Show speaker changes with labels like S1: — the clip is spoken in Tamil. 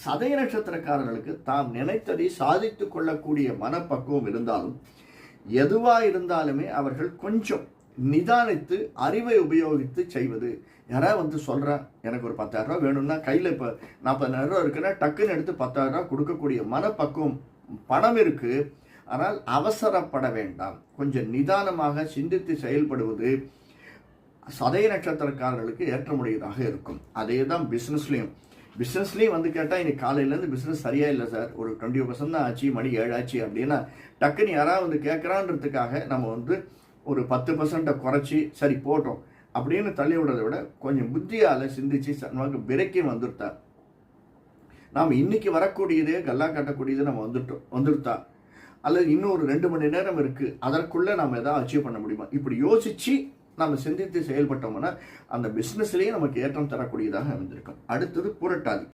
S1: சதய நட்சத்திரக்காரர்களுக்கு தாம் நினைத்ததை சாதித்து கொள்ளக்கூடிய மனப்பக்குவம் இருந்தாலும் எதுவா இருந்தாலுமே அவர்கள் கொஞ்சம் நிதானித்து அறிவை உபயோகித்து செய்வது. யாராவது வந்து சொல்கிறா எனக்கு ஒரு 10,000 ரூபா வேணும்னா கையில் இப்போ 40,000 ரூபா இருக்குன்னா டக்குன்னு எடுத்து 10,000 ரூபா கொடுக்கக்கூடிய மனப்பக்குவம் பணம் இருக்குது. ஆனால் அவசரப்பட வேண்டாம். கொஞ்சம் நிதானமாக சிந்தித்து செயல்படுவது சதய நட்சத்திரக்காரர்களுக்கு ஏற்றமுடையதாக இருக்கும். அதே தான் பிஸ்னஸ்லேயும் வந்து கேட்டால் இன்னைக்கு காலையிலேருந்து பிஸ்னஸ் சரியாக இல்லை சார், ஒரு 20% தான் ஆச்சு, மணி 7 ஆச்சு அப்படின்னா டக்குன்னு யாராவது வந்து கேட்குறான்றதுக்காக நம்ம வந்து ஒரு 10% குறைச்சி சரி போட்டோம் அப்படின்னு தள்ளி விடுறதை விட கொஞ்சம் புத்தியால் சிந்திச்சு நமக்கு விரைக்கி வந்துட்டா நாம் இன்னைக்கு வரக்கூடியதே கல்லா கட்டக்கூடியது நம்ம வந்துட்டா அல்லது இன்னும் ஒரு 2 மணி நேரம் இருக்குது, அதற்குள்ளே நம்ம எதாவது அச்சீவ் பண்ண முடியுமா, இப்படி யோசித்து நம்ம சிந்தித்து செயல்பட்டோம்னா அந்த பிஸ்னஸ்லேயே நமக்கு ஏற்றம் தரக்கூடியதாக அமைந்திருக்கும். அடுத்தது புரட்டாதி.